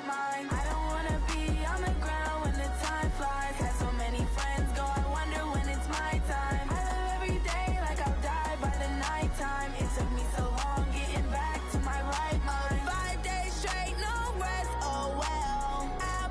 right mind. I don't wanna be on the ground when the time flies. Had so many friends go, I wonder when it's my time. I live every day like I'll die by the nighttime. It took me so long getting back to my right mind. 5 days straight, no rest, oh well. I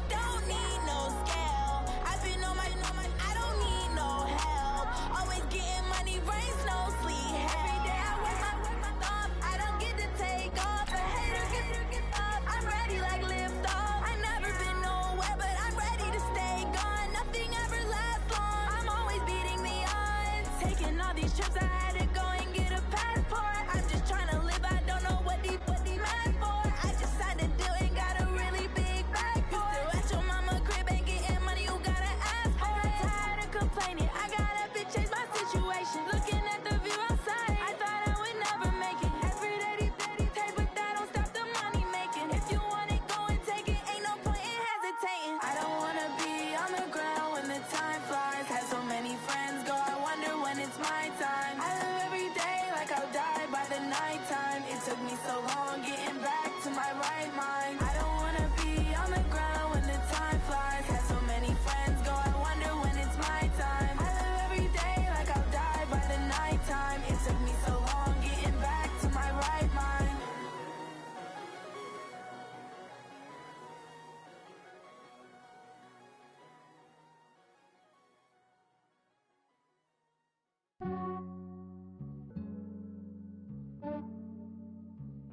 don't need no scale. I've been on my, I don't need no help. Always getting money, rains, no sleep. Every day I work my thumb. I don't get to take off. A hater get up. I'm ready like lift off. I've never been nowhere, but I'm ready to stay gone. Nothing ever lasts long. I'm always beating the odds. Taking all these trips, I had to go and get a passport. I'm just trying to live, I don't know what these mad for. I just had to do it, got a really big bag for it. Still at your mama crib, ain't getting money, you gotta ask for it. Tired of complaining, I got up and changed my situation. Looking at the view outside, I thought I would never make it. Every day they take, but that don't stop the money making. If you want it, go and take it, ain't no point in hesitating. I don't wanna be on the ground when the time flies. Had so many friends go, I wonder when it's my time. I live every day like I'll die by the nighttime. It took me so long getting back to my right mind. I don't wanna be on the ground when the time flies. Had so many friends go, I wonder when it's my time. I live every day like I'll die by the nighttime. It took me so long getting back to my right mind.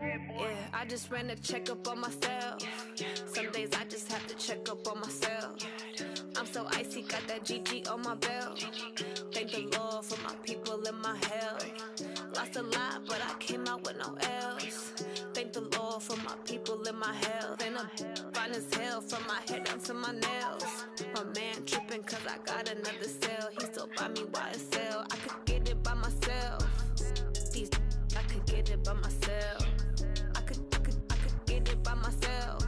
Yeah, I just ran a checkup on myself. Some days I just have to check up on myself. I'm so icy, got that GG on my belt. Thank the Lord for my people in my health. Lost a lot, but I came out with no L's. Thank the Lord for my people in my health. And I'm fine as hell from my head down to my nails. My man tripping cause I got another cell. He still buy me YSL. I could get it by myself. These I could get it by myself. I could get it by myself.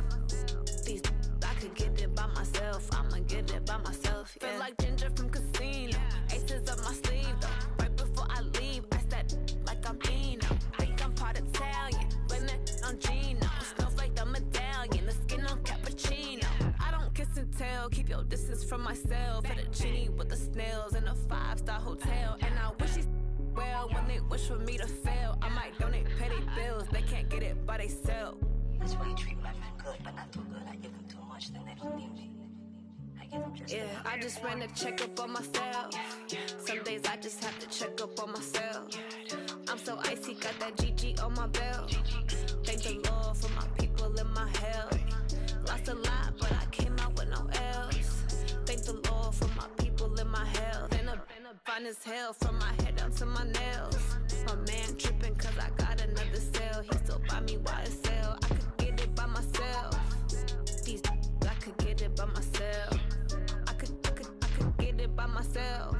These I could get it by myself. I'ma get it by myself. Yeah. Feel like Ginger from Casino. Aces up my sleeve though. Right before I leave, I said like I'm Dino. Think I'm part Italian. Blame that on Gino. Snowflake the medallion. The skin on cappuccino. I don't kiss and tell. Keep your distance from myself. Fettuccine with the snails in a 5-star hotel. And I wish he's well when they wish for me to fail. I might donate, pay their bills. They can't get it by themselves. That's why you treat my men good, but not too good. I give them too much, then they don't need me. I give them just Yeah, I just ran a checkup on myself. Some days I just have to check up on myself. I'm so icy, got that GG on my belt. Thank the Lord for my people in my health. Lost a lot, but I came out with no L's. Thank the Lord for my people in my health. And I'm fine as hell from my head down to my nails. My man tripping cause I got another cell. He still buy me YSL. I could get it by myself. These I could get it by myself. I could get it by myself.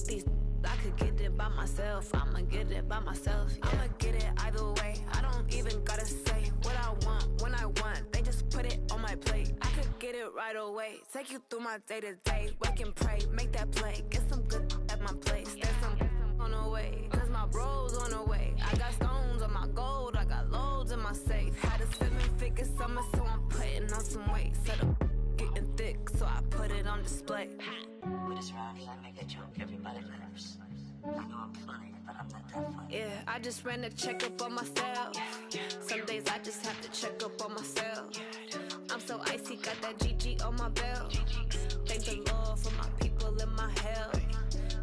These I could get it by myself. I'ma get it by myself. Yeah. I'ma get it either way. I don't even gotta say what I want when I want. They just put it on my plate. I could get it right away. Take you through my day to day. Wake and pray, make that play. Get some good at my place. There's some on the way, cause my bros on the way. I got stones on my gold. I got loads in my safe. Had a 7-figure summer, so I'm putting on some weight. Set up getting thick, so I put it on display. With this round, I make a joke, everybody laughs. I know I'm funny, but I'm not that funny. Yeah, I just ran a checkup on myself. Some days I just have to check up on myself. I'm so icy, got that GG on my belt. Thank the Lord for my people in my health.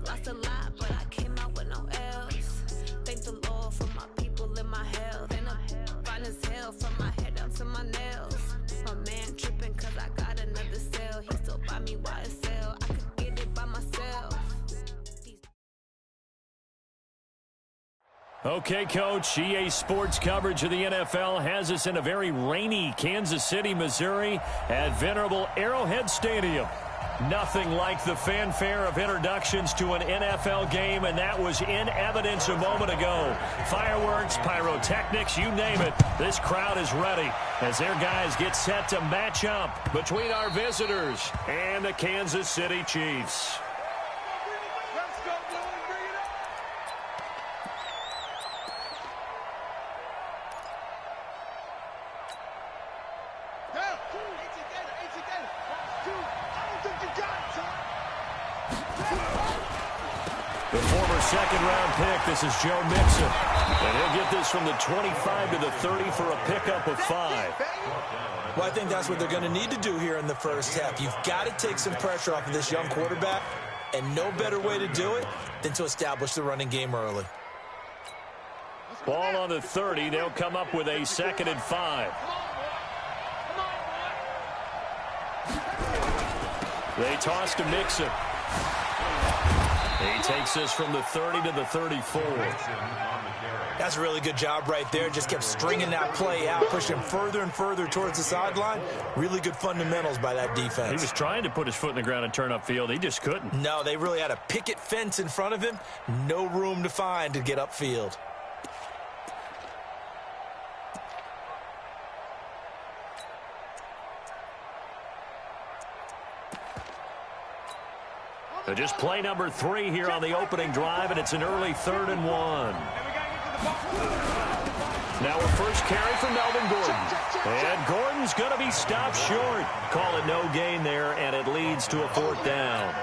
Lost a lot, but I came out with no L's. Thank the Lord for my people in my health. And I'm fine as hell from my head down to my nails. My man tripping cause I got another cell. He still buy me YSL. I could get it by myself. Okay, Coach, EA Sports coverage of the NFL has us in a very rainy Kansas City, Missouri at venerable Arrowhead Stadium. Nothing like the fanfare of introductions to an NFL game, and that was in evidence a moment ago. Fireworks, pyrotechnics, you name it. This crowd is ready as their guys get set to match up between our visitors and the Kansas City Chiefs. The former second-round pick, this is Joe Mixon. And he'll get this from the 25 to the 30 for a pickup of 5. Well, I think that's what they're going to need to do here in the first half. You've got to take some pressure off of this young quarterback, and no better way to do it than to establish the running game early. Ball on the 30. They'll come up with a 2nd and 5. They toss to Mixon. He takes this from the 30 to the 34. That's a really good job right there. Just kept stringing that play out, pushing further and further towards the sideline. Really good fundamentals by that defense. He was trying to put his foot in the ground and turn upfield. He just couldn't. No, they really had a picket fence in front of him. No room to find to get upfield. So just play number 3 here on the opening drive, and it's an early 3rd and 1. Now a first carry from Melvin Gordon. And Gordon's going to be stopped short. Call it no gain there, and it leads to a 4th down.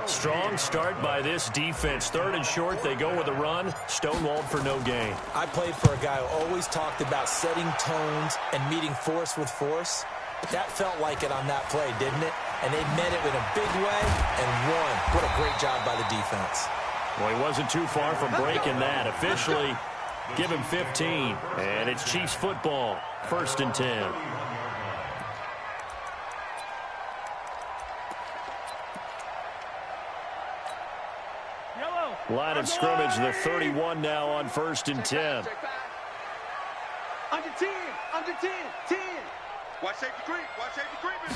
Strong start by this defense. 3rd and short, they go with a run. Stonewalled for no gain. I played for a guy who always talked about setting tones and meeting force with force. That felt like it on that play, didn't it? And they met it in a big way and won. What a great job by the defense. Well, he wasn't too far from breaking that. Officially, give him 15. And it's Chiefs football. 1st and 10. Line of scrimmage, the 31 now on 1st and 10. Under 10, under 10, 10. Watch safety creep, watch safety creeping.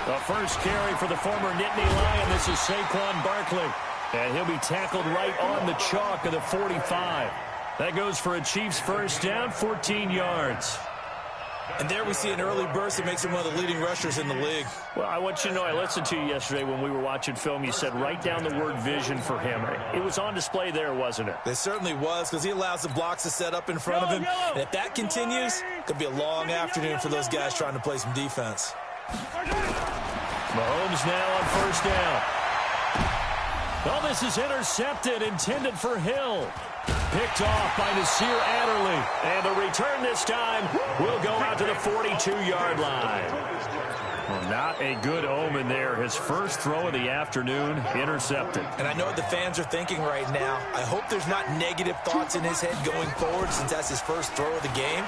The first carry for the former Nittany Lion. This is Saquon Barkley. And he'll be tackled right on the chalk of the 45. That goes for a Chiefs first down, 14 yards. And there we see an early burst that makes him one of the leading rushers in the league. Well, I want you to know, I listened to you yesterday when we were watching film. You said write down the word vision for him. It was on display there, wasn't it? It certainly was, because he allows the blocks to set up in front of him. And if that continues, it could be a long afternoon for those guys trying to play some defense. Mahomes now on first down. Oh, this is intercepted, intended for Hill. Picked off by Nasir Adderley. And the return this time will go out to the 42-yard line. Well, not a good omen there. His first throw of the afternoon, intercepted. And I know what the fans are thinking right now. I hope there's not negative thoughts in his head going forward since that's his first throw of the game.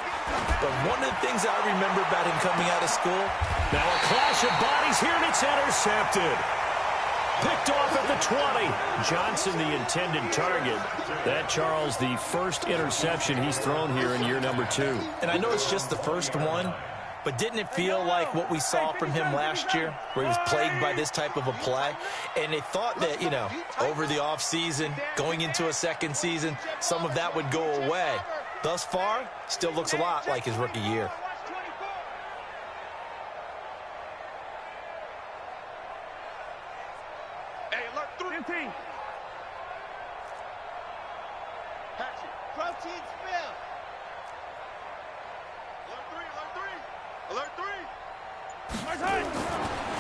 But one of the things I remember about him coming out of school. Now a clash of bodies here, and it's intercepted. Picked off at the 20. Johnson, the intended target. That, Charles, the first interception he's thrown here in year number 2. And I know it's just the first one, but didn't it feel like what we saw from him last year, where he was plagued by this type of a play? And they thought that, you know, over the offseason, going into a second season, some of that would go away. Thus far, still looks a lot like his rookie year.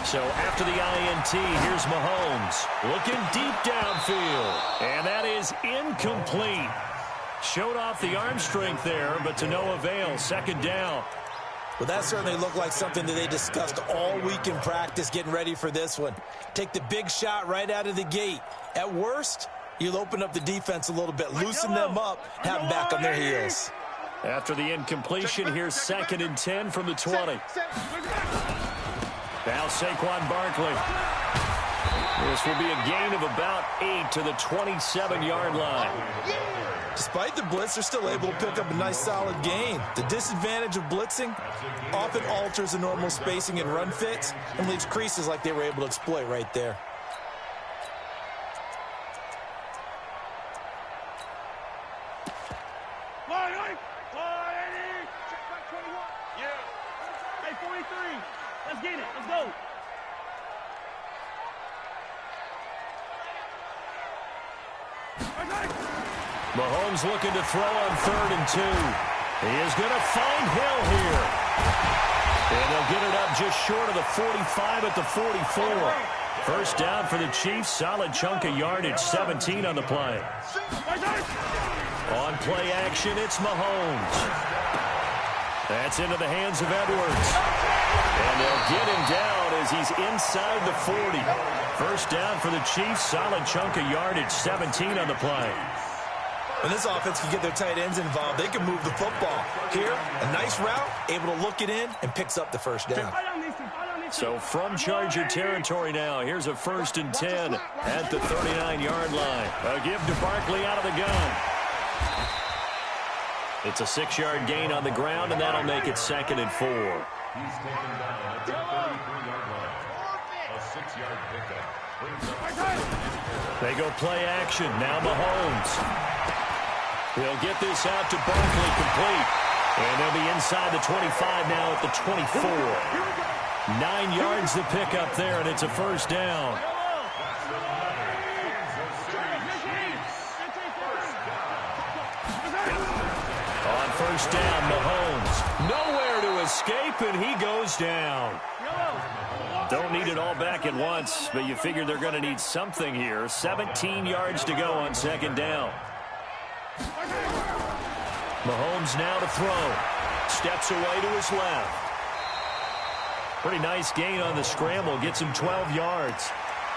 So after the INT, here's Mahomes looking deep downfield. And that is incomplete. Showed off the arm strength there, but to no avail. 2nd down. Well, that certainly looked like something that they discussed all week in practice getting ready for this one. Take the big shot right out of the gate. At worst, you'll open up the defense a little bit, loosen them up, have them back on their heels. After the incompletion, here's 2nd and 10 from the 20. Now Saquon Barkley. This will be a gain of about 8 to the 27-yard line. Despite the blitz, they're still able to pick up a nice solid gain. The disadvantage of blitzing often alters the normal spacing and run fits and leaves creases like they were able to exploit right there. Mahomes looking to throw on 3rd and 2. He is going to find Hill here. And they'll get it up just short of the 45 at the 44. First down for the Chiefs. Solid chunk of yardage, 17 on the play. On play action, it's Mahomes. That's into the hands of Edwards. And they'll get him down as he's inside the 40. First down for the Chiefs. Solid chunk of yardage, 17 on the play. When this offense can get their tight ends involved, they can move the football. Here, a nice route, able to look it in, and picks up the first down. So from Charger territory now, here's a 1st and 10 at the 39-yard line. A give to Barkley out of the gun. It's a 6-yard gain on the ground, and that'll make it 2nd and 4. He's taken down at the 33-yard line. A 6-yard pickup. They go play action. Now Mahomes. They'll get this out to Barkley complete. And they'll be inside the 25 now at the 24. 9 yards the pickup there, and it's a first down. On first down, Mahomes. Nowhere to escape, and he goes down. Don't need it all back at once, but you figure they're going to need something here. 17 yards to go on 2nd down. Mahomes now to throw. Steps away to his left. Pretty nice gain on the scramble. Gets him 12 yards.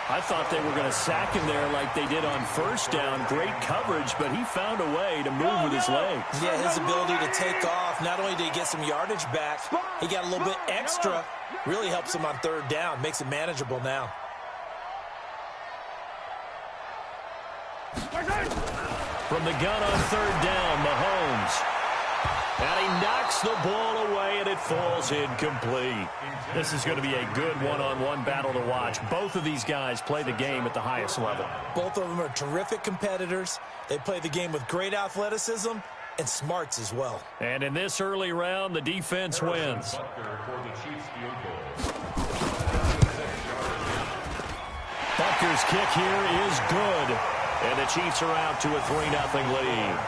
I thought they were going to sack him there like they did on first down. Great coverage, but he found a way to move with his legs. Yeah, his ability to take off. Not only did he get some yardage back, he got a little bit extra. Really helps him on 3rd down. Makes it manageable now. From the gun on 3rd down, Mahomes. And he knocks the ball away, and it falls incomplete. This is going to be a good one-on-one battle to watch. Both of these guys play the game at the highest level. Both of them are terrific competitors. They play the game with great athleticism and smarts as well. And in this early round, the defense wins. Butker's kick here is good. And the Chiefs are out to a 3-0 lead.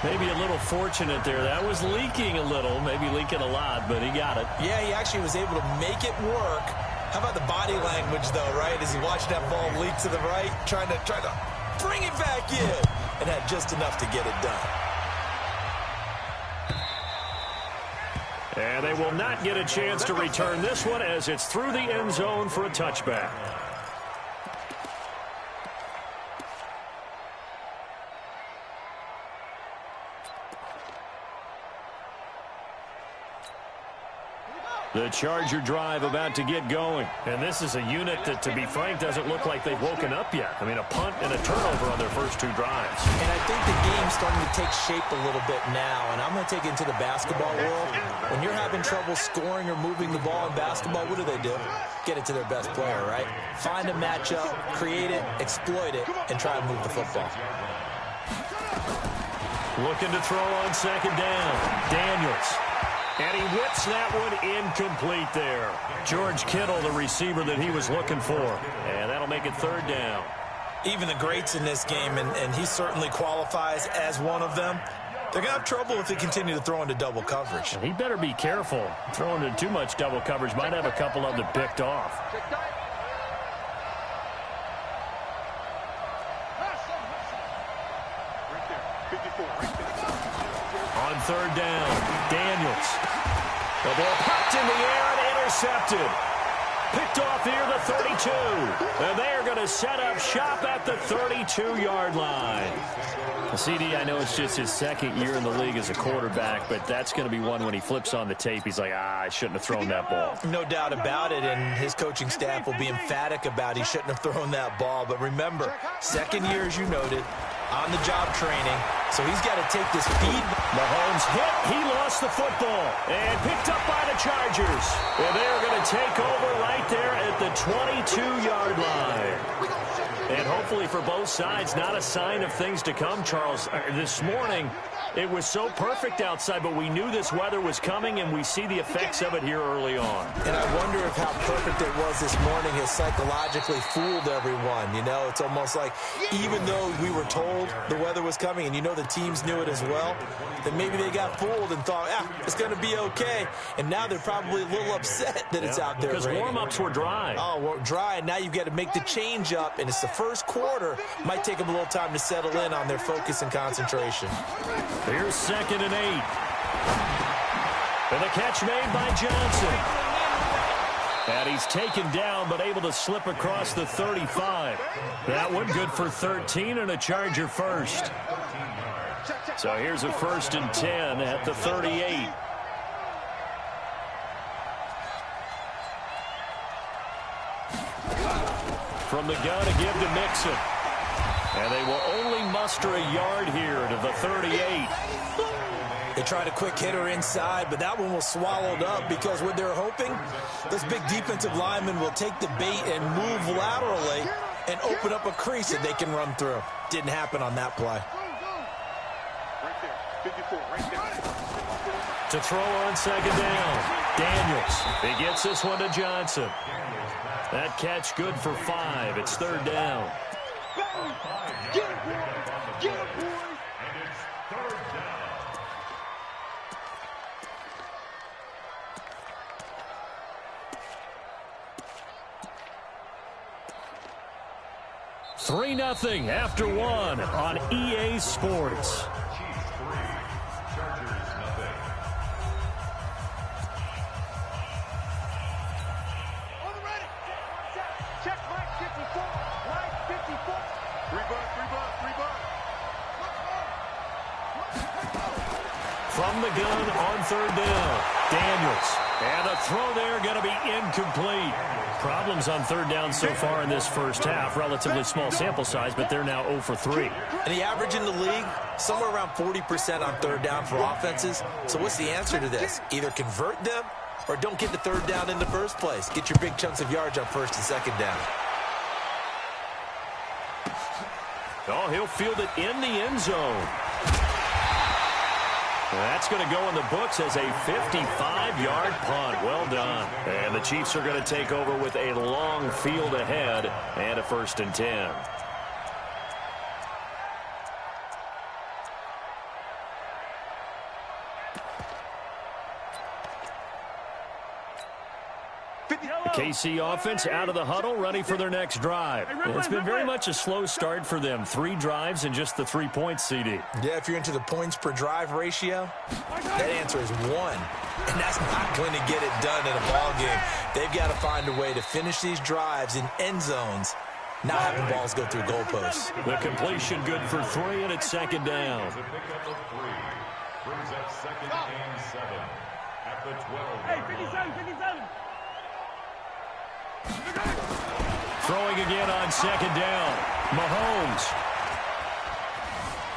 Maybe a little fortunate there. That was leaking a little, maybe leaking a lot, but he got it. Yeah, he actually was able to make it work. How about the body language, though, right? As he watched that ball leak to the right, trying to bring it back in, and had just enough to get it done. And they will not get a chance to return this one as it's through the end zone for a touchback. The Charger drive about to get going. And this is a unit that, to be frank, doesn't look like they've woken up yet. I mean, a punt and a turnover on their first 2 drives. And I think the game's starting to take shape a little bit now. And I'm going to take it into the basketball world. When you're having trouble scoring or moving the ball in basketball, what do? Get it to their best player, right? Find a matchup, create it, exploit it, and try to move the football. Looking to throw on 2nd down. Daniels. And he whips that one incomplete there. George Kittle, the receiver that he was looking for. And that'll make it 3rd down. Even the greats in this game, and he certainly qualifies as one of them, they're going to have trouble if they continue to throw into double coverage. And he better be careful. Throwing into too much double coverage might have a couple of them picked off. On 3rd down, Daniels. The ball popped in the air and intercepted. Picked off here, the 32. And they're going to set up shop at the 32-yard line. CD, I know it's just his 2nd year in the league as a quarterback, but that's going to be one when he flips on the tape. He's like, I shouldn't have thrown that ball. No doubt about it, and his coaching staff will be emphatic about he shouldn't have thrown that ball. But remember, 2nd year, as you noted, on-the-job training, so he's got to take this feed. Mahomes hit. He lost the football and picked up by the Chargers. And they're going to take over right there at the 22-yard line. And hopefully for both sides, not a sign of things to come, Charles. This morning, it was so perfect outside, but we knew this weather was coming, and we see the effects of it here early on. And I wonder if how perfect it was this morning has psychologically fooled everyone. You know, it's almost like even though we were told the weather was coming, and you know the teams knew it as well, that maybe they got fooled and thought, it's going to be okay. And now they're probably a little upset that it's out there because raining. Warm-ups were dry. Oh, well, dry, and now you've got to make the change up, and it's the first quarter. Might take them a little time to settle in on their focus and concentration. Here's 2nd and 8. And the catch made by Johnson. And he's taken down, but able to slip across the 35. That one good for 13 and a Charger first. So here's a 1st and 10 at the 38. From the gun, a give to Mixon. And they will only muster a yard here to the 38. They tried a quick hitter inside, but that one was swallowed up because what they're hoping, those big defensive linemen will take the bait and move laterally and open up a crease that they can run through. Didn't happen on that play. Right there. 54, right there. To throw on 2nd down. Daniels. He gets this one to Johnson. That catch good for 5. It's 3rd down. Get it, boy. Get it, boy. And it's 3rd down. Three 0 after 1 on EA Sports. Chiefs 3, Chargers 0. On the ready. Check right 54. Right 54. 3 bucks, 3 bucks, 3 bucks. From the gun on 3rd down. Daniels. And a throw there going to be incomplete. Problems on 3rd down so far in this first half. Relatively small sample size, but they're now 0 for 3. And the average in the league, somewhere around 40% on 3rd down for offenses. So what's the answer to this? Either convert them or don't get the 3rd down in the first place. Get your big chunks of yards on 1st and 2nd down. Oh, he'll field it in the end zone. That's going to go in the books as a 55-yard punt. Well done. And the Chiefs are going to take over with a long field ahead and a 1st and 10. The KC offense out of the huddle, ready for their next drive. It's been very much a slow start for them. 3 drives and just the 3 points, CD. Yeah, if you're into the points per drive ratio, that answer is 1. And that's not going to get it done in a ball game. They've got to find a way to finish these drives in end zones, not having balls go through goalposts. The completion good for 3, and it's 2nd down. It's a pickup of 3. Brings up 2nd and 7 at the 12. Hey, 57, 57. Throwing again on 2nd down. Mahomes.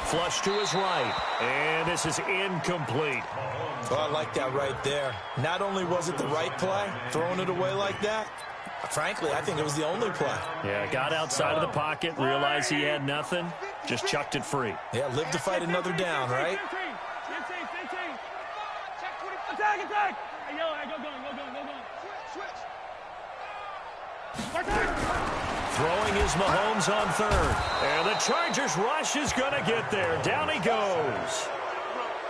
Flush to his right. And this is incomplete. Oh, I like that right there. Not only was it the right play, throwing it away like that, frankly, I think it was the only play. Yeah, got outside of the pocket, realized he had nothing, just chucked it free. Yeah, live to fight another down, right? 15. Attack, attack. Hey, yo, hey, go. Throwing is Mahomes on 3rd. And the Chargers rush is going to get there. Down he goes.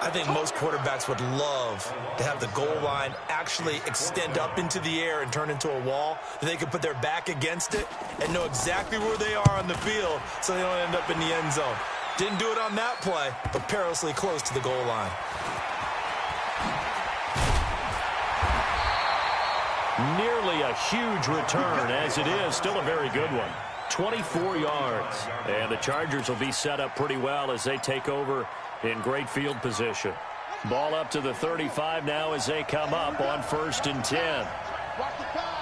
I think most quarterbacks would love to have the goal line actually extend up into the air and turn into a wall, that they can put their back against it and know exactly where they are on the field so they don't end up in the end zone. Didn't do it on that play, but perilously close to the goal line. Nearly a huge return, as it is still a very good one. 24 yards. And the Chargers will be set up pretty well as they take over in great field position. Ball up to the 35 now as they come up on 1st and 10. Watch the pass.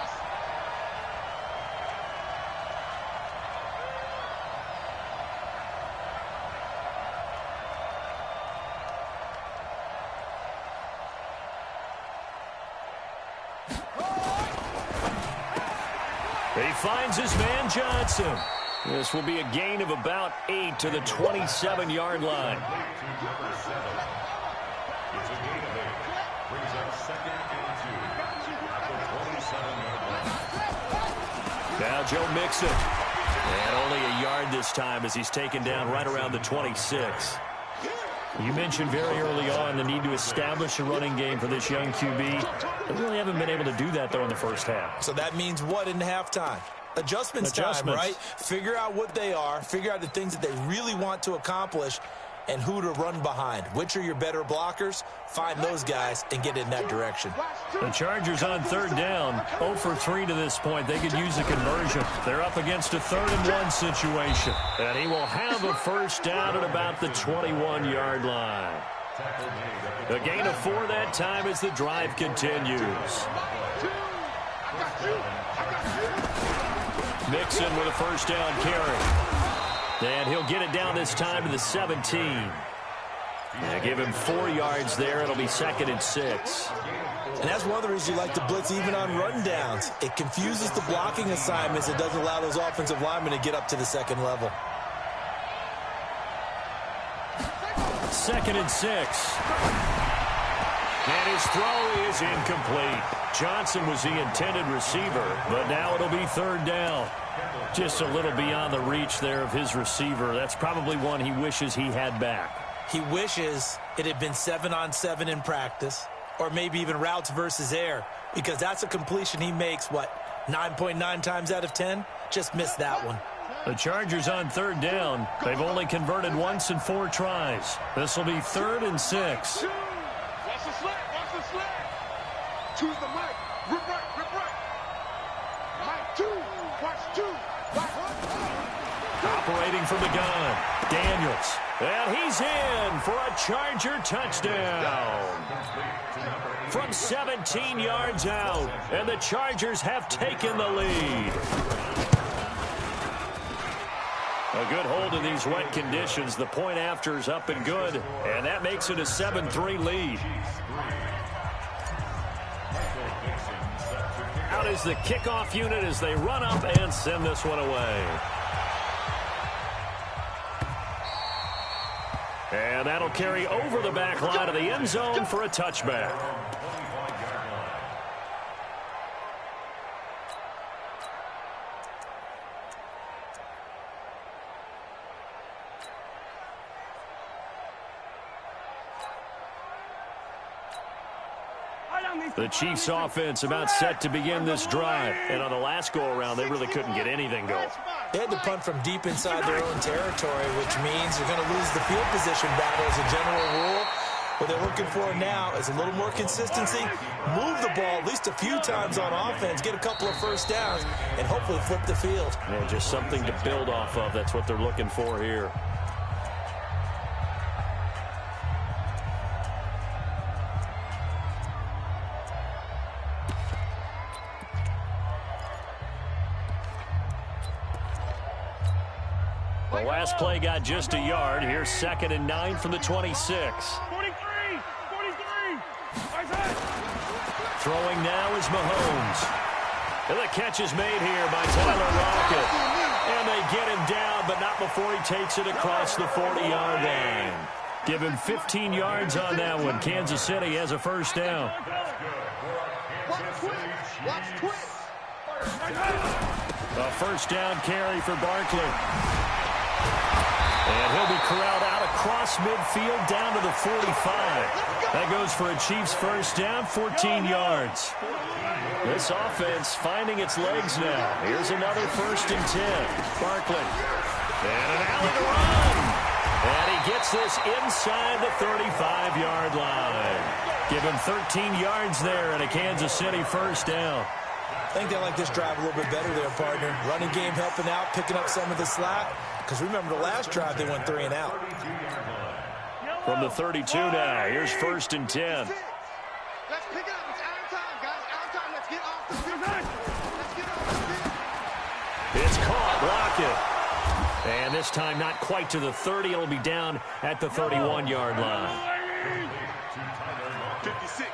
He finds his man Johnson. This will be a gain of about 8 to the 27-yard line. It's a gain of 8. Brings up 2nd and 2 at the 27-yard line. Now Joe Mixon. And only a yard this time as he's taken down right around the 26. You mentioned very early on the need to establish a running game for this young QB. They really haven't been able to do that, though, in the first half. So that means what in halftime? Adjustments time, right? Figure out what they are, figure out the things that they really want to accomplish, and who to run behind. Which are your better blockers? Find those guys and get in that direction. The Chargers on 3rd down, 0 for 3 to this point. They could use a conversion. They're up against a 3rd and 1 situation. And he will have a first down at about the 21-yard line. A gain of 4 that time as the drive continues. Mixon with a first down carry. And he'll get it down this time to the 17. And give him 4 yards there. It'll be 2nd and 6. And that's one of the reasons you like to blitz even on run downs. It confuses the blocking assignments. It doesn't allow those offensive linemen to get up to the 2nd level. 2nd and 6. And his throw is incomplete. Johnson was the intended receiver, but now it'll be 3rd down. Just a little beyond the reach there of his receiver. That's probably one he wishes he had back. He wishes it had been 7-on-7 in practice, or maybe even routes versus air, because that's a completion he makes, 9.9 times out of 10? Just missed that one. The Chargers on 3rd down. They've only converted once in 4 tries. This will be 3rd and 6. Watch the slant. Choose the mic. Rip right. Mic 2. Watch 2. Operating from the gun, Daniels. And he's in for a Charger touchdown. From 17 yards out, and the Chargers have taken the lead. A good hold in these wet conditions. The point after is up and good, and that makes it a 7-3 lead. Out is the kickoff unit as they run up and send this one away. And that'll carry over the back line of the end zone for a touchback. The Chiefs offense about set to begin this drive. And on the last go-around, they really couldn't get anything going. They had to punt from deep inside their own territory, which means you're going to lose the field position battle as a general rule. What they're looking for now is a little more consistency, move the ball at least a few times on offense, get a couple of first downs, and hopefully flip the field. Yeah, just something to build off of. That's what they're looking for here. The last play got just a yard. Here's 2nd and 9 from the 26. 43. Throwing now is Mahomes. And the catch is made here by Tyler Lockett. And they get him down, but not before he takes it across the 40-yard line. Give him 15 yards on that one. Kansas City has a first down. A first down carry for Barkley. And he'll be corralled out across midfield down to the 45. That goes for a Chiefs first down, 14 yards. This offense finding its legs now. Here's another 1st and 10. Barkley. And an alley to run. And he gets this inside the 35-yard line. Give him 13 yards there and a Kansas City first down. I think they like this drive a little bit better there, partner. Running game helping out, picking up some of the slack. Because remember, the last drive, they went 3 and out. From the 32 now, here's 1st and 10. Let's pick it up. It's our time, guys. Our time. Let's get off the field. Let's get off the field. It's caught. Lockett. And this time not quite to the 30. It'll be down at the 31-yard line. 56.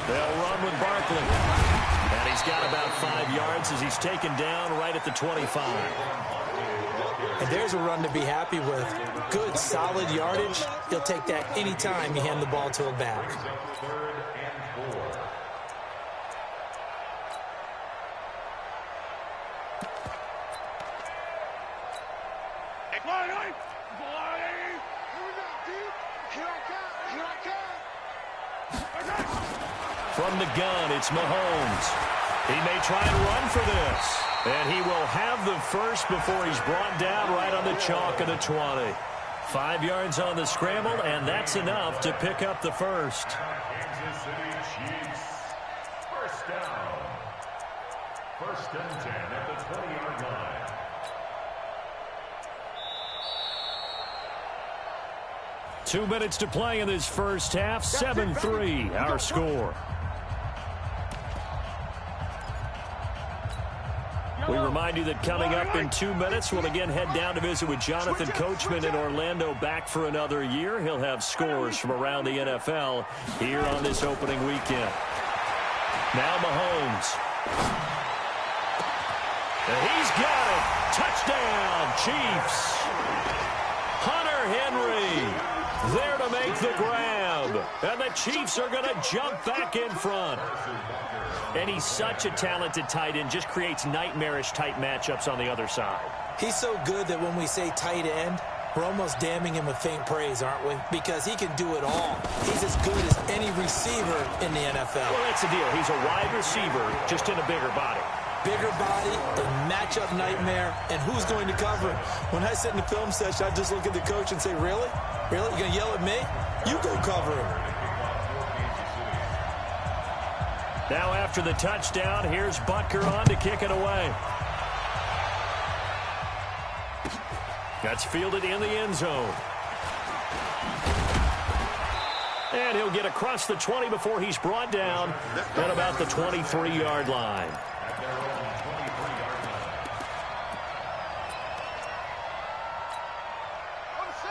They'll run with Barkley. And he's got about 5 yards as he's taken down right at the 25. And there's a run to be happy with. Good, solid yardage. He'll take that anytime you hand the ball to a back. From the gun, it's Mahomes. He may try and run for this. And he will have the first before he's brought down right on the chalk of the 20. 5 yards on the scramble, and that's enough to pick up the first. Kansas City Chiefs. First down. First and 10 at the 20-yard line. Two minutes to play in this first half. 7-3, our score. We remind you that coming up in 2 minutes, we'll again head down to visit with Jonathan Coachman in Orlando, back for another year. He'll have scores from around the NFL here on this opening weekend. Now Mahomes. And he's got it. Touchdown, Chiefs. Hunter Henry there to make the grab. And the Chiefs are going to jump back in front. And he's such a talented tight end, just creates nightmarish-type matchups on the other side. He's so good that when we say tight end, we're almost damning him with faint praise, aren't we? Because he can do it all. He's as good as any receiver in the NFL. Well, that's the deal. He's a wide receiver, just in a bigger body. Bigger body, a matchup nightmare, and who's going to cover him? When I sit in the film session, I just look at the coach and say, really? Really? You're going to yell at me? You go cover him. Now after the touchdown, here's Butker on to kick it away. That's fielded in the end zone. And he'll get across the 20 before he's brought down at about the 23-yard line.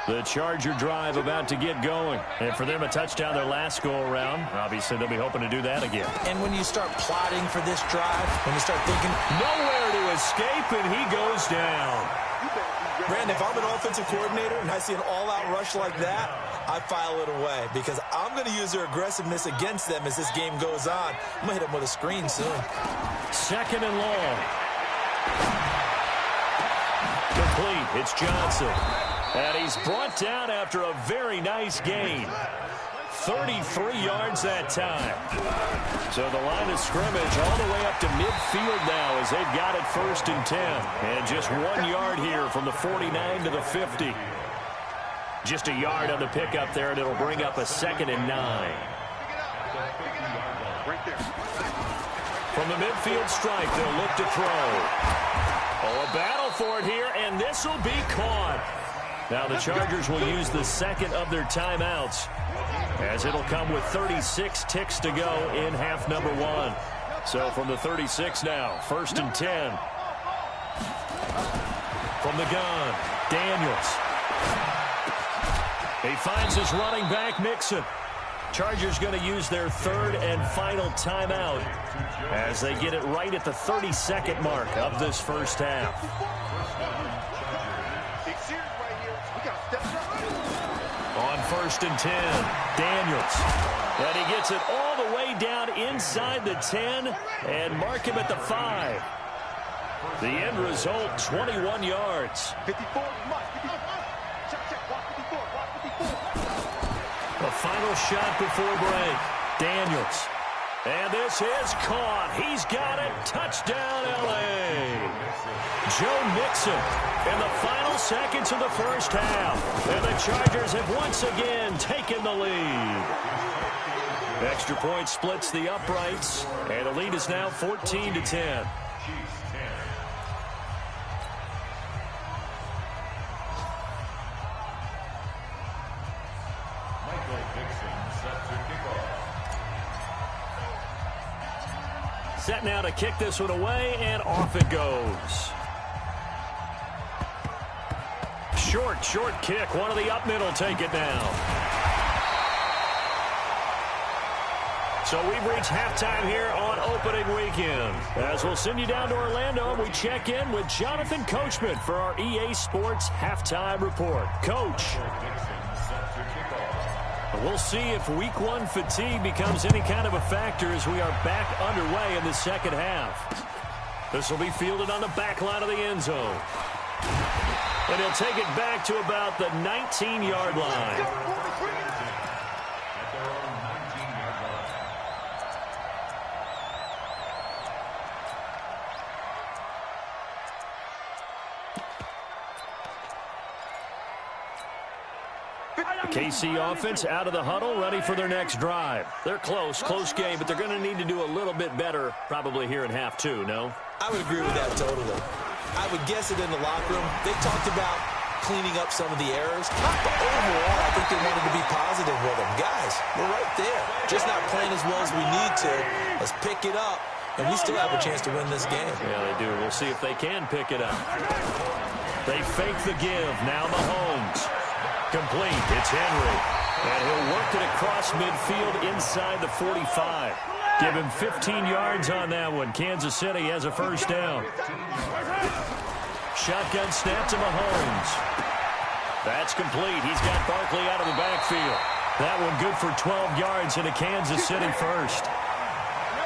The Charger drive about to get going. And for them, a touchdown their last go-around. Obviously, they'll be hoping to do that again. And when you start plotting for this drive, when you start thinking, nowhere to escape, and he goes down. Brandon, if I'm an offensive coordinator and I see an all-out rush like that, I file it away because I'm going to use their aggressiveness against them as this game goes on. I'm going to hit them with a screen soon. Second and long. Complete. It's Johnson. And he's brought down after a very nice gain. 33 yards that time. So the line of scrimmage all the way up to midfield now as they've got it first and 10. And just 1 yard here from the 49 to the 50. Just a yard on the pickup there, and it'll bring up a 2nd and 9. From the midfield stripe, they'll look to throw. Oh, a battle for it here, and this will be caught. Now the Chargers will use the second of their timeouts as it'll come with 36 ticks to go in half number 1. So from the 36 now, 1st and 10. From the gun, Daniels. He finds his running back, Mixon. Chargers going to use their 3rd and final timeout as they get it right at the 32nd mark of this first half. On 1st and 10, Daniels. And he gets it all the way down inside the 10 and mark him at the 5. The end result, 21 yards. 54. The final shot before break. Daniels. And this is caught. He's got it. Touchdown, L.A. Joe Mixon in the final seconds of the first half. And the Chargers have once again taken the lead. Extra point splits the uprights. And the lead is now 14-10. Set now to kick this one away, and off it goes. Short kick. One of the up middle take it down. So we've reached halftime here on opening weekend. As we'll send you down to Orlando, we check in with Jonathan Coachman for our EA Sports Halftime Report. Coach. We'll see if week one fatigue becomes any kind of a factor as we are back underway in the second half. This will be fielded on the back line of the end zone. And he'll take it back to about the 19-yard line. KC offense out of the huddle, ready for their next drive. They're close game, but they're going to need to do a little bit better probably here in half two, no? I would agree with that totally. I would guess it in the locker room. They talked about cleaning up some of the errors, but overall, I think they wanted to be positive with them. Guys, we're right there. Just not playing as well as we need to. Let's pick it up, and we still have a chance to win this game. Yeah, they do. We'll see if they can pick it up. They fake the give. Now Mahomes. Complete. It's Henry. And he'll work it across midfield inside the 45. Give him 15 yards on that one. Kansas City has a first down. Shotgun snap to Mahomes. That's complete. He's got Barkley out of the backfield. That one good for 12 yards into Kansas City first.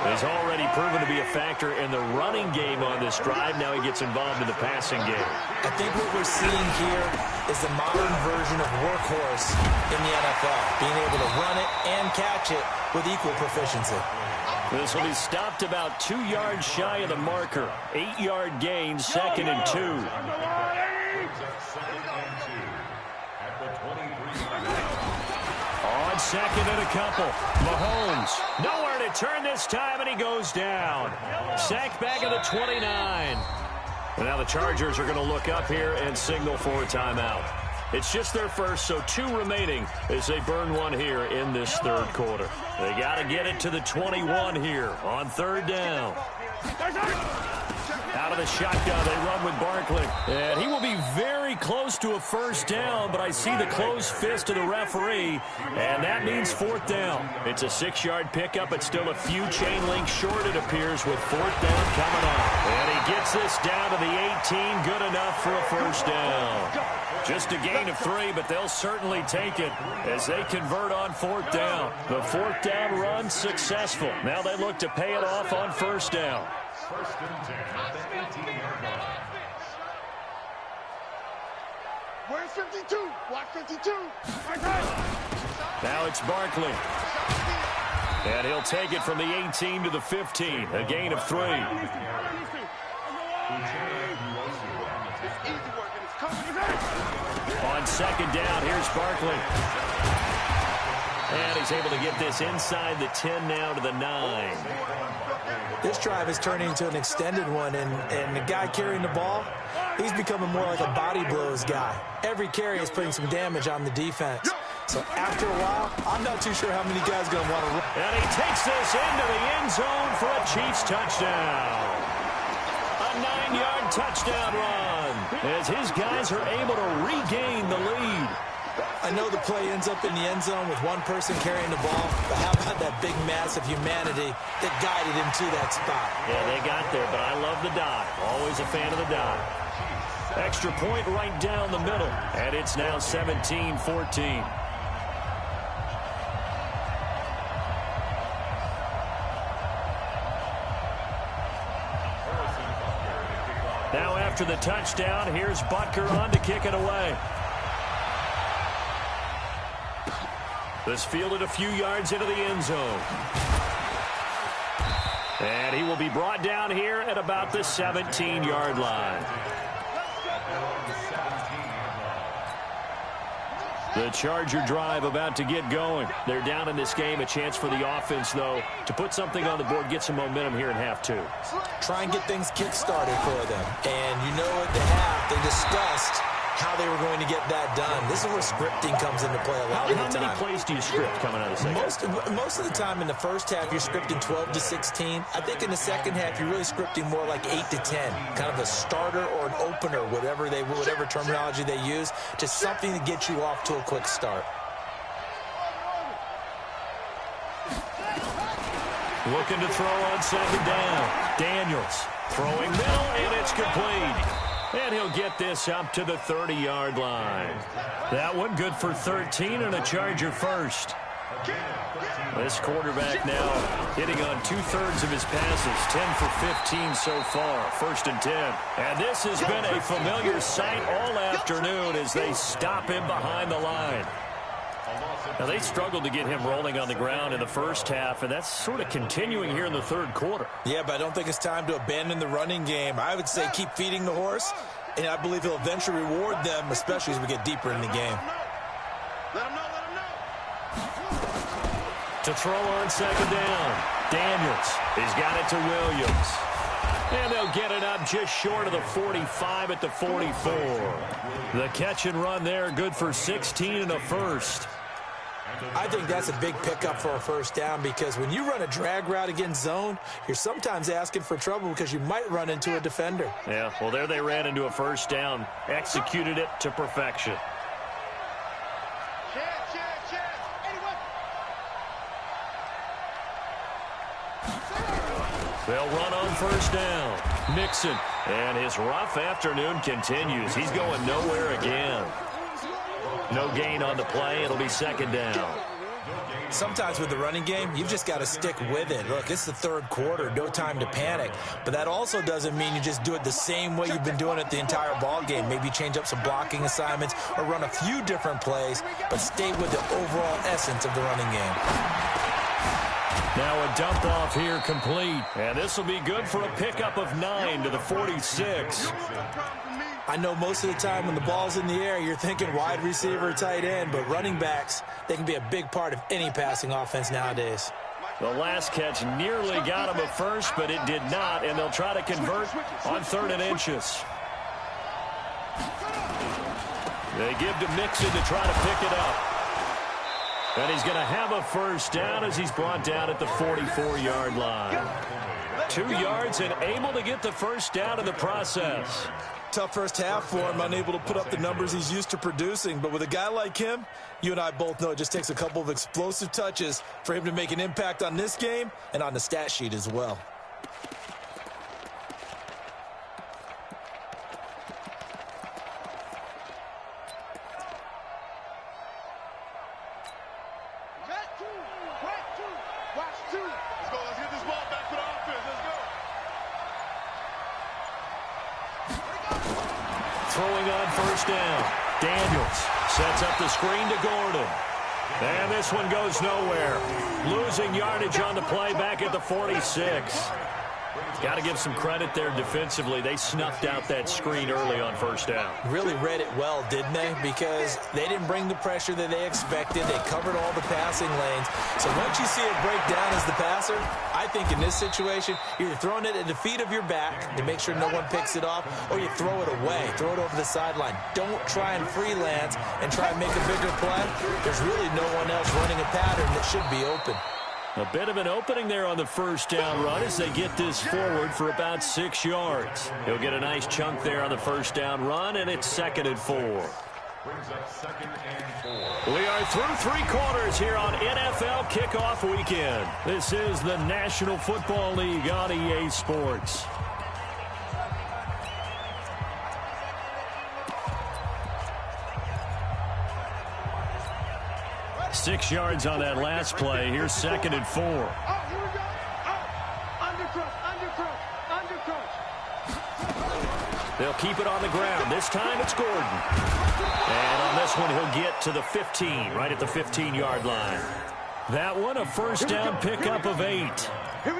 Has already proven to be a factor in the running game on this drive. Now he gets involved in the passing game. I think what we're seeing here is the modern version of workhorse in the NFL. Being able to run it and catch it with equal proficiency. This will be stopped about 2 yards shy of the marker. 8-yard gain, 2nd and 2. On 2nd and a couple. Mahomes, nowhere to turn this time, and he goes down. Sacked back at the 29. And now the Chargers are going to look up here and signal for a timeout. It's just their first, so 2 remaining as they burn one here in this third quarter. They got to get it to the 21 here on 3rd down. Out of the shotgun, they run with Barkley. And he will be very close to a first down, but I see the closed fist of the referee, and that means 4th down. It's a 6-yard pickup. It's still a few chain links short, it appears, with 4th down coming up. And he gets this down to the 18, good enough for a first down. Just a gain of 3, but they'll certainly take it as they convert on 4th down. The 4th down run successful. Now they look to pay it off on 1st down. 1st and 10 at the 18-yard line. Where's 52? Block 52. Now it's Barkley. And he'll take it from the 18 to the 15. A gain of 3. On 2nd down, here's Barkley. And he's able to get this inside the 10 now to the 9. This drive is turning into an extended one, and the guy carrying the ball, he's becoming more like a body blows guy. Every carry is putting some damage on the defense. So after a while, I'm not too sure how many guys are going to want to run. And he takes this into the end zone for a Chiefs touchdown. A 9-yard touchdown run as his guys are able to regain the lead. I know the play ends up in the end zone with one person carrying the ball, but how about that big mass of humanity that guided him to that spot? Yeah, they got there, but I love the dive. Always a fan of the dive. Extra point right down the middle, and it's now 17-14. Now after the touchdown, here's Butker on to kick it away. This fielded a few yards into the end zone. And he will be brought down here at about the 17-yard line. The Charger drive about to get going. They're down in this game. A chance for the offense, though, to put something on the board, get some momentum here in half 2. Try and get things kick-started for them. And you know at the half, they discussed how they were going to get that done. This is where scripting comes into play a lot of the time. How many plays do you script coming out of the second? Most of the time in the first half, you're scripting 12 to 16. I think in the second half, you're really scripting more like 8 to 10. Kind of a starter or an opener, whatever terminology they use, just something to get you off to a quick start. Looking to throw on second down. Daniels throwing middle, and it's complete. And he'll get this up to the 30-yard line. That one good for 13 and a Charger first. This quarterback now hitting on 2/3 of his passes, 10 for 15 so far, 1st and 10. And this has been a familiar sight all afternoon as they stop him behind the line. Now, they struggled to get him rolling on the ground in the first half, and that's sort of continuing here in the third quarter. Yeah, but I don't think it's time to abandon the running game. I would say keep feeding the horse, and I believe he'll eventually reward them, especially as we get deeper in the game. Let him know. To throw on second down, Daniels. He's got it to Williams. And they'll get it up just short of the 45 at the 44. The catch and run there, good for 16 and a first. I think that's a big pickup for a first down because when you run a drag route against zone, you're sometimes asking for trouble because you might run into a defender. Yeah, well, there they ran into a first down, executed it to perfection. They'll run on first down. Mixon, and his rough afternoon continues. He's going nowhere again. No gain on the play. It'll be second down. Sometimes with the running game, you've just got to stick with it. Look, it's the third quarter, no time to panic. But that also doesn't mean you just do it the same way you've been doing it the entire ball game. Maybe change up some blocking assignments or run a few different plays, but stay with the overall essence of the running game. Now a dump off here complete. And this will be good for a pickup of 9 to the 46. I know most of the time when the ball's in the air, you're thinking wide receiver, tight end, but running backs, they can be a big part of any passing offense nowadays. The last catch nearly got him a first, but it did not, and they'll try to convert on 3rd and inches. They give to Mixon to try to pick it up. And he's going to have a first down as he's brought down at the 44-yard line. 2 yards and able to get the first down in the process. Tough first half for him, unable to put up the numbers he's used to producing. But with a guy like him, you and I both know it just takes a couple of explosive touches for him to make an impact on this game and on the stat sheet as well. Throwing on first down. Daniels sets up the screen to Gordon. And this one goes nowhere. Losing yardage on the play back at the 46. Got to give some credit there defensively. They snuffed out that screen early on first down. Really read it well, didn't they? Because they didn't bring the pressure that they expected. They covered all the passing lanes. So once you see it break down as the passer, I think in this situation, you're throwing it at the feet of your back to make sure no one picks it off, or you throw it away, throw it over the sideline. Don't try and freelance and try and make a bigger play. There's really no one else running a pattern that should be open. A bit of an opening there on the first down run as they get this forward for about 6 yards. He'll get a nice chunk there on the first down run, and it's 2nd and 4. We are through 3 quarters here on NFL Kickoff Weekend. This is the National Football League on EA Sports. Six yards on that last play. Here's 2nd and 4. Here we go. Undercrush. They'll keep it on the ground. This time it's Gordon. And on this one, he'll get to the 15, right at the 15-yard line. That one, a first down pickup of 8.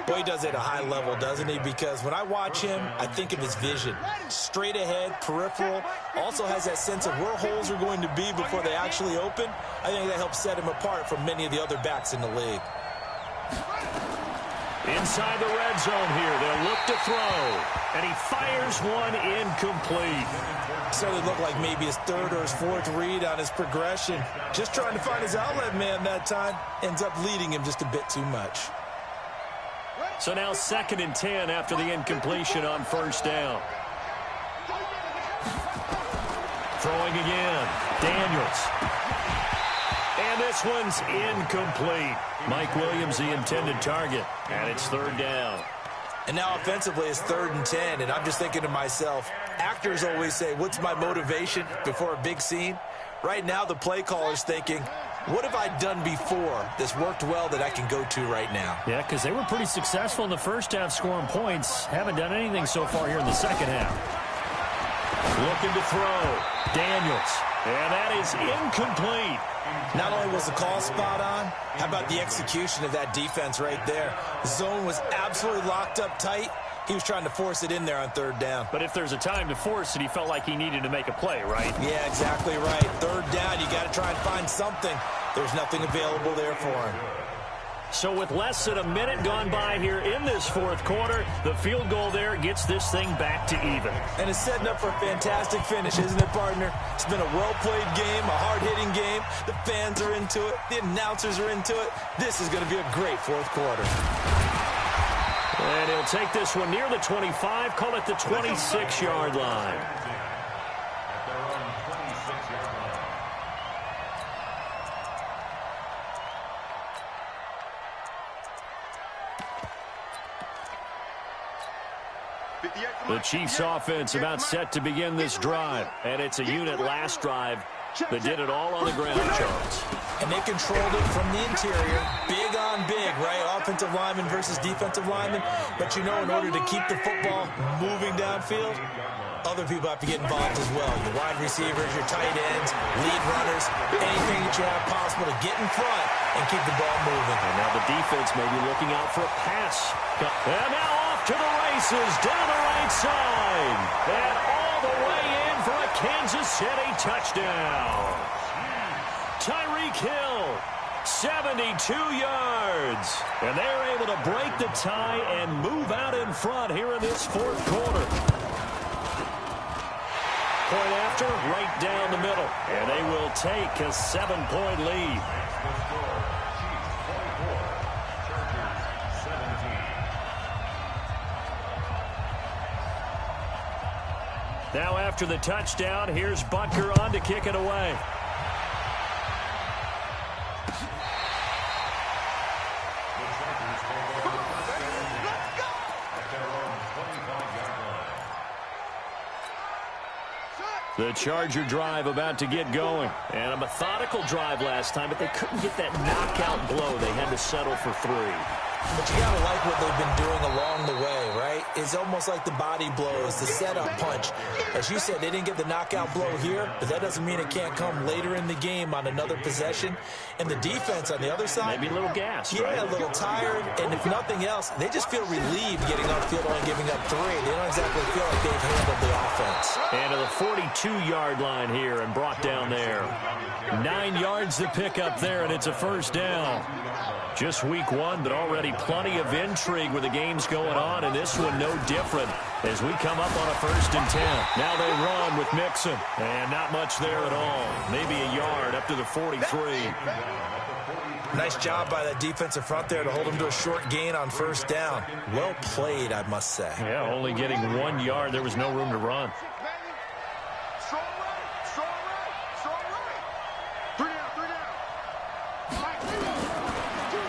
Boy, he does it at a high level, doesn't he? Because when I watch him, I think of his vision. Straight ahead, peripheral, also has that sense of where holes are going to be before they actually open. I think that helps set him apart from many of the other backs in the league. Inside the red zone here, they'll look to throw. And he fires one incomplete. Certainly looked like maybe his 3rd or his 4th read on his progression. Just trying to find his outlet man that time. Ends up leading him just a bit too much. So now 2nd and 10 after the incompletion on first down. Throwing again. Daniels. And this one's incomplete. Mike Williams, the intended target, and it's third down. And now offensively it's 3rd and 10, and I'm just thinking to myself, actors always say, what's my motivation before a big scene? Right now the play caller's thinking, what have I done before that's worked well that I can go to right now? Yeah, because they were pretty successful in the first half scoring points. Haven't done anything so far here in the second half. Looking to throw. Daniels. And that is incomplete. Not only was the call spot on, how about the execution of that defense right there? The zone was absolutely locked up tight. He was trying to force it in there on 3rd down. But if there's a time to force it, he felt like he needed to make a play, right? Yeah, exactly right. 3rd down, you got to try and find something. There's nothing available there for him. So with less than a minute gone by here in this fourth quarter, the field goal there gets this thing back to even. And it's setting up for a fantastic finish, isn't it, partner? It's been a well-played game, a hard-hitting game. The fans are into it. The announcers are into it. This is going to be a great fourth quarter. And he'll take this one near the 25, call it the 26-yard line. The Chiefs offense about set to begin this drive. And it's a unit last drive that did it all on the ground, Charles. And they controlled it from the interior. Big on big, right? Offensive lineman versus defensive lineman. But you know, in order to keep the football moving downfield, other people have to get involved as well. Your wide receivers, your tight ends, lead runners, anything that you have possible to get in front and keep the ball moving. And now the defense may be looking out for a pass. And now off to the races down the right side. And all the way in for a Kansas City touchdown. Tyreek Hill, 72 yards. And they're able to break the tie and move out in front here in this fourth quarter. Point after, right down the middle. And they will take a 7-point lead. Now after the touchdown, here's Butker on to kick it away. The Charger drive about to get going. And a methodical drive last time, but they couldn't get that knockout blow. They had to settle for 3. But you got to like what they've been doing along the way, right? It's almost like the body blows, the setup punch. As you said, they didn't get the knockout blow here, but that doesn't mean it can't come later in the game on another possession. And the defense on the other side, maybe a little gas, yeah, right? A little tired. And if nothing else, they just feel relieved getting off field and giving up 3. They don't exactly feel like they've handled the offense. And to the 42-yard line here and brought down there. 9 yards to pick up there, and it's a first down. Just week 1, but already plenty of intrigue with the games going on, and this one no different as we come up on a 1st and 10. Now they run with Mixon, and not much there at all. Maybe a yard up to the 43. Nice job by that defensive front there to hold him to a short gain on 1st down. Well played, I must say. Yeah, only getting 1 yard. There was no room to run.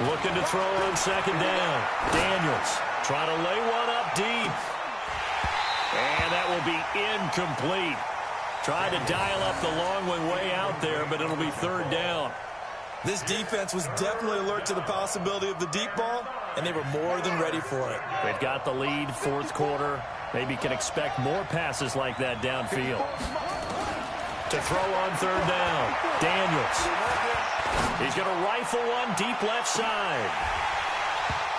Looking to throw on 2nd down. Daniels trying to lay one up deep. And that will be incomplete. Tried to dial up the long one way out there, but it'll be 3rd down. This defense was definitely alert to the possibility of the deep ball, and they were more than ready for it. They've got the lead, 4th quarter. Maybe can expect more passes like that downfield. To throw on 3rd down. Daniels. He's going to rifle one deep left side.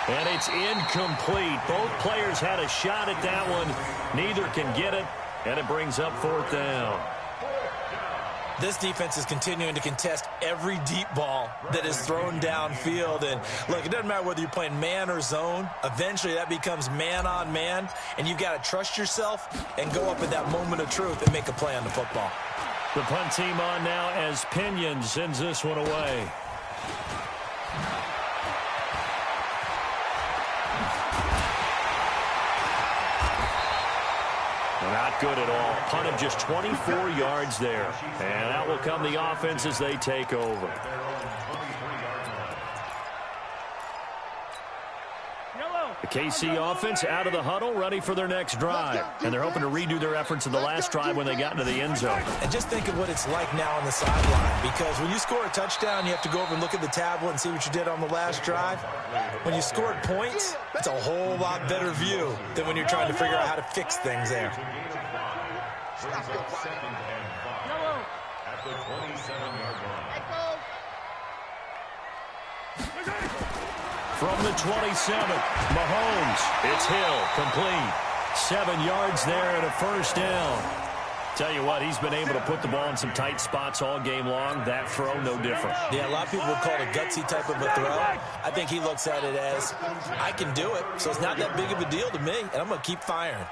And it's incomplete. Both players had a shot at that one. Neither can get it, and it brings up 4th down. This defense is continuing to contest every deep ball that is thrown downfield. And look, it doesn't matter whether you're playing man or zone. Eventually that becomes man on man, and you've got to trust yourself and go up at that moment of truth and make a play on the football. The punt team on now as Pinion sends this one away. Not good at all. Punted just 24 yards there. And out will come the offense as they take over. The KC offense out of the huddle, ready for their next drive. And they're hoping to redo their efforts in the last drive when they got into the end zone. And just think of what it's like now on the sideline. Because when you score a touchdown, you have to go over and look at the tablet and see what you did on the last drive. When you scored points, it's a whole lot better view than when you're trying to figure out how to fix things there. Second and 5 at the 27-yard line. From the 27, Mahomes, it's Hill, complete. 7 yards there and a first down. Tell you what, he's been able to put the ball in some tight spots all game long. That throw, no different. Yeah, a lot of people would call it a gutsy type of a throw. I think he looks at it as, I can do it, so it's not that big of a deal to me, and I'm going to keep firing.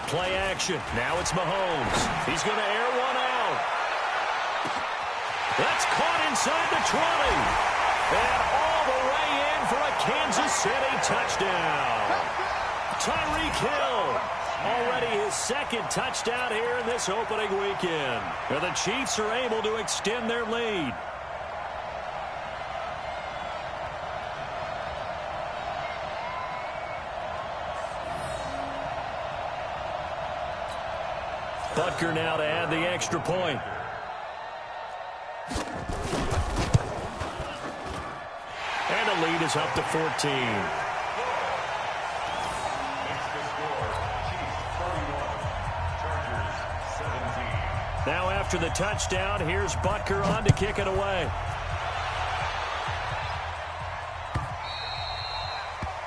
Play action. Now it's Mahomes. He's going to air one out. That's caught inside the 20. And all the way in for a Kansas City touchdown. Tyreek Hill. Already his second touchdown here in this opening weekend. And the Chiefs are able to extend their lead. Butker now to add the extra point. And the lead is up to 14. Now after the touchdown, here's Butker on to kick it away.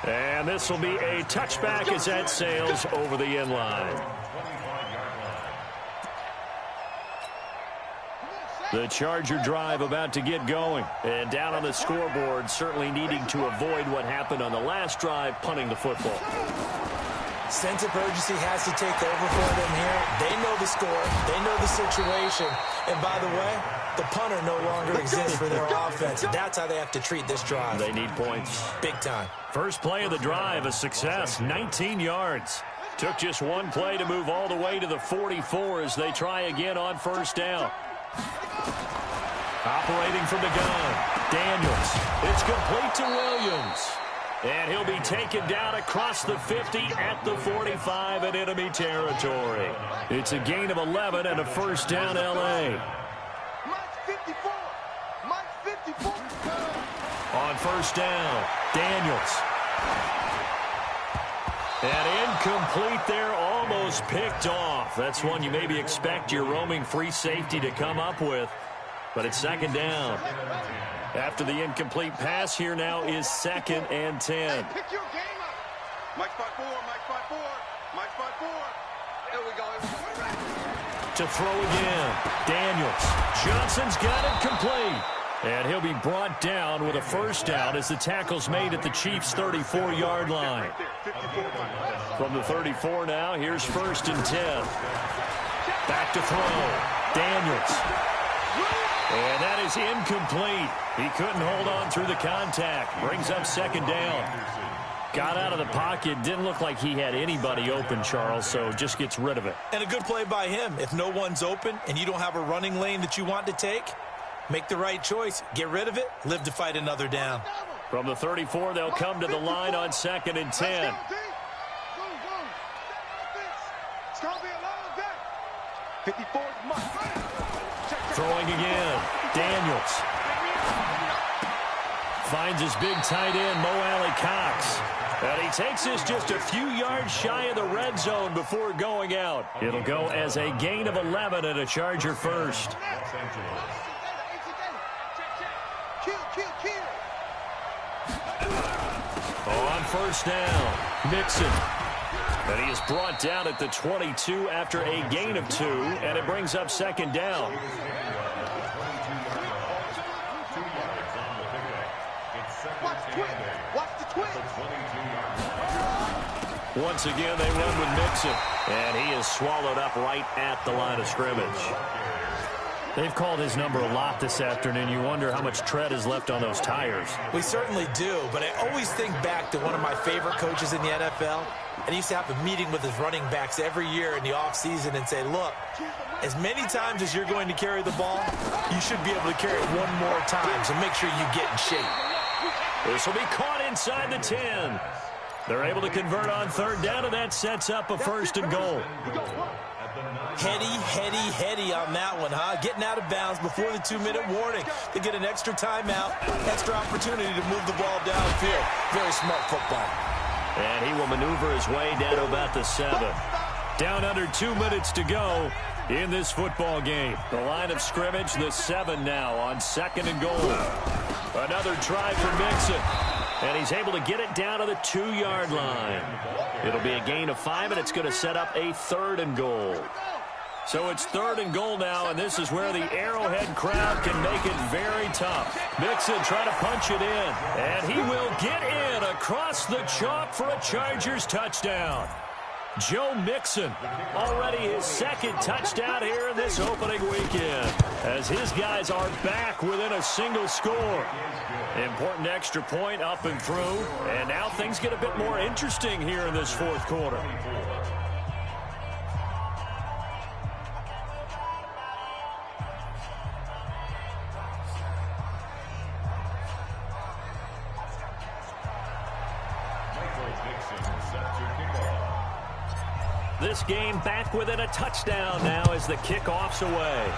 And this will be a touchback as that sails over the end line. The Charger drive about to get going. And down on the scoreboard, certainly needing to avoid what happened on the last drive, punting the football. Sense of urgency has to take over for them here. They know the score. They know the situation. And by the way, the punter no longer exists for their offense. That's how they have to treat this drive. They need points. Big time. First play of the drive, a success, 19 yards. Took just one play to move all the way to the 44 as they try again on first down. Operating from the gun, Daniels. It's complete to Williams. And he'll be taken down across the 50 at the 45 in enemy territory. It's a gain of 11 and a first down, L.A. On first down, Daniels. And incomplete there, almost picked off. That's one you maybe expect your roaming free safety to come up with. But it's second down. After the incomplete pass, here now is 2nd and 10. Pick your game up. Mike spot 4, Mike spot 4, Mike spot 4. There we go. To throw again, Daniels. Johnson's got it complete. And he'll be brought down with a first down as the tackle's made at the Chiefs' 34-yard line. From the 34 now, here's 1st and 10. Back to throw. Daniels. And that is incomplete. He couldn't hold on through the contact. Brings up 2nd down. Got out of the pocket. Didn't look like he had anybody open, Charles, so just gets rid of it. And a good play by him. If no one's open and you don't have a running lane that you want to take, make the right choice. Get rid of it. Live to fight another down. From the 34, they'll come to the line on 2nd and 10. It's going to be a long day. 54 is Mike. Throwing again, Daniels. Finds his big tight end, Mo Alley-Cox. And he takes this just a few yards shy of the red zone before going out. It'll go as a gain of 11 and a Charger first. On first down, Mixon. And he is brought down at the 22 after a gain of 2, and it brings up 2nd down. Once again, they run with Mixon, and he is swallowed up right at the line of scrimmage. They've called his number a lot this afternoon. You wonder how much tread is left on those tires. We certainly do, but I always think back to one of my favorite coaches in the NFL. And he used to have a meeting with his running backs every year in the offseason and say, look, as many times as you're going to carry the ball, you should be able to carry it one more time, so make sure you get in shape. This will be caught inside the 10. They're able to convert on third down, and that sets up a 1st and goal. Heady on that one, huh? Getting out of bounds before the 2-minute warning. They get an extra timeout, extra opportunity to move the ball downfield. Very smart football. And he will maneuver his way down to about the 7. Down under 2 minutes to go in this football game. The line of scrimmage, the 7 now on 2nd and goal. Another try for Mixon. And he's able to get it down to the 2-yard line. It'll be a gain of 5, and it's going to set up a 3rd and goal. So it's 3rd and goal now, and this is where the Arrowhead crowd can make it very tough. Mixon trying to punch it in, and he will get in across the chalk for a Chargers touchdown. Joe Mixon, already his 2nd touchdown here in this opening weekend, as his guys are back within a single score. Important extra point up and through, and now things get a bit more interesting here in this 4th quarter. This game back within a touchdown now as the kickoff's away.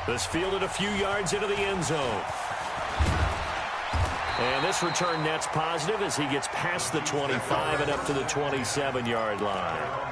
This fielded a few yards into the end zone. And this return net's positive as he gets past the 25 and up to the 27-yard line.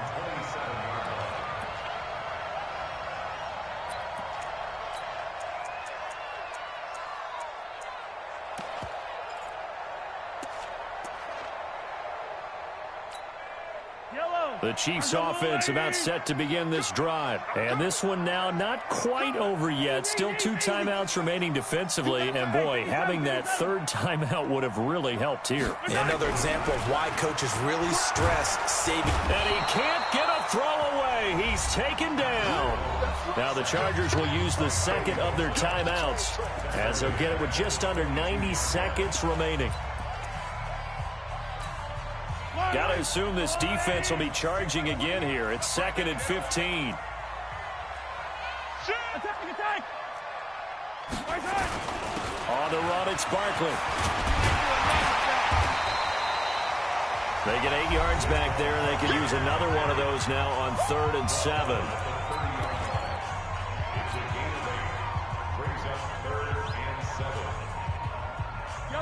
The Chiefs offense about set to begin this drive. And this one now not quite over yet. Still 2 timeouts remaining defensively. And, boy, having that 3rd timeout would have really helped here. Another example of why coaches really stress saving. And he can't get a throw away. He's taken down. Now the Chargers will use the 2nd of their timeouts as they'll get it with just under 90 seconds remaining. Got to assume this defense will be charging again here. It's 2nd and 15. On the run, it's Barkley. They get 8 yards back there, and they could use another one of those now on 3rd and 7.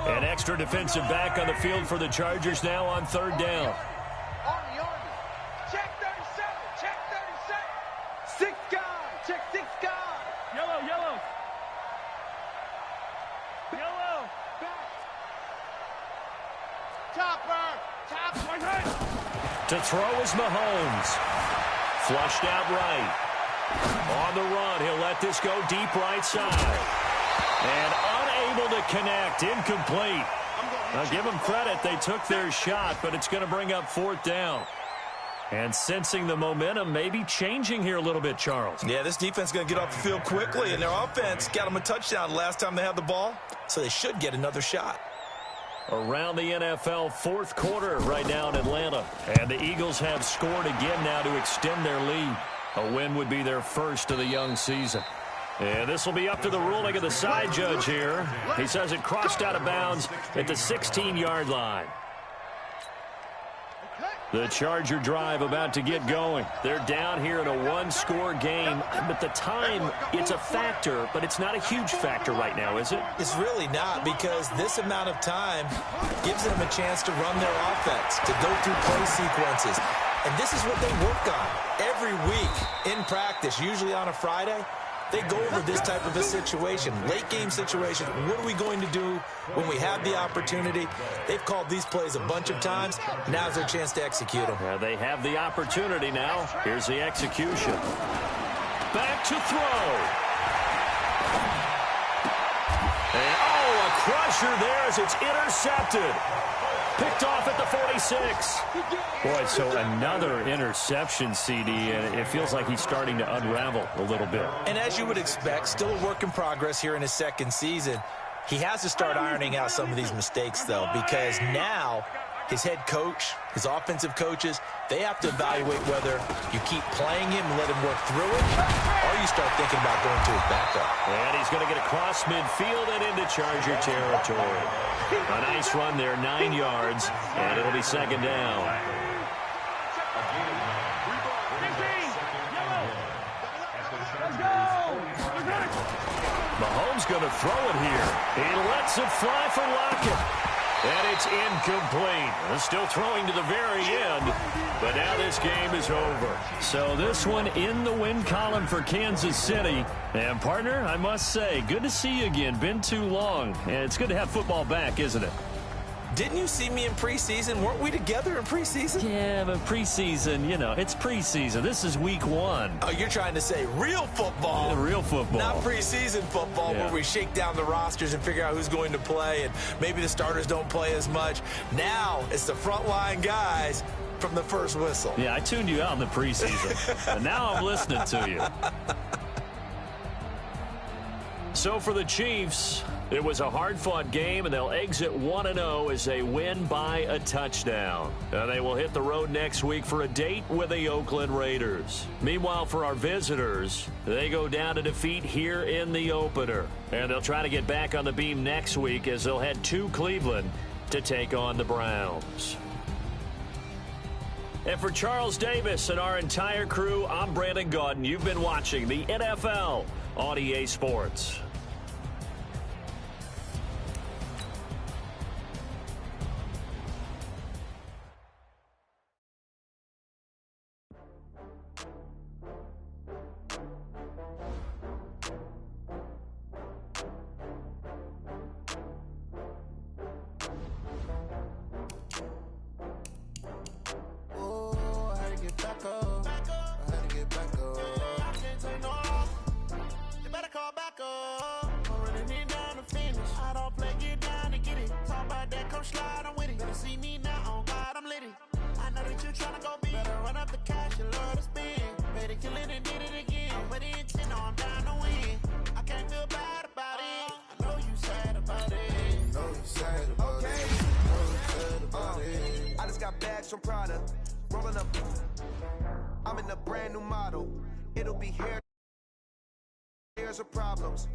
An extra defensive back on the field for the Chargers now on 3rd down. Army. Check 37. Check 37. 6 guys. Check 6 guys. Yellow. Back. Topper. To throw is Mahomes. Flushed out right. On the run, he'll let this go deep right side. And unable to connect, incomplete. Now give them credit, they took their shot, but it's going to bring up 4th down. And sensing the momentum maybe changing here a little bit, Charles. Yeah, this defense is going to get off the field quickly, and their offense got them a touchdown last time they had the ball, so they should get another shot. Around the NFL 4th quarter right now in Atlanta. And the Eagles have scored again now to extend their lead. A win would be their 1st of the young season. And this will be up to the ruling of the side judge here. He says it crossed out of bounds at the 16-yard line. The Charger drive about to get going. They're down here in a 1-score game. But the time, it's a factor, but it's not a huge factor right now, is it? It's really not, because this amount of time gives them a chance to run their offense, to go through play sequences. And this is what they work on every week in practice, usually on a Friday. They go over this type of a situation, late-game situation. What are we going to do when we have the opportunity? They've called these plays a bunch of times. Now's their chance to execute them. They have the opportunity now. Here's the execution. Back to throw. And, a crusher there as it's intercepted. Picked off at the 46. Boy, so another interception, CD, and it feels like he's starting to unravel a little bit. And as you would expect, still a work in progress here in his second season. He has to start ironing out some of these mistakes, though, because now his head coach, his offensive coaches, they have to evaluate whether you keep playing him and let him work through it, or you start thinking about going to his backup. And he's going to get across midfield and into Charger territory. A nice run there, 9 yards, and it'll be second down. Mahomes going to throw it here. He lets it fly for Lockett. And it's incomplete. Still throwing to the very end, but now this game is over. So this one in the win column for Kansas City. And, partner, I must say, good to see you again. Been too long. And it's good to have football back, isn't it? Didn't you see me in preseason? Weren't we together in preseason? Yeah, but preseason, you know, it's preseason. This is week 1. Oh, you're trying to say real football. Yeah, real football. Not preseason football where we shake down the rosters and figure out who's going to play, and maybe the starters don't play as much. Now it's the frontline guys from the first whistle. Yeah, I tuned you out in the preseason, and now I'm listening to you. So for the Chiefs, it was a hard-fought game, and they'll exit 1-0 as they win by a touchdown. And they will hit the road next week for a date with the Oakland Raiders. Meanwhile, for our visitors, they go down to defeat here in the opener. And they'll try to get back on the beam next week as they'll head to Cleveland to take on the Browns. And for Charles Davis and our entire crew, I'm Brandon Gaudin. You've been watching the NFL on EA Sports. Bags from Prada, rolling up. I'm in a brand new model. It'll be here. Here's the problems.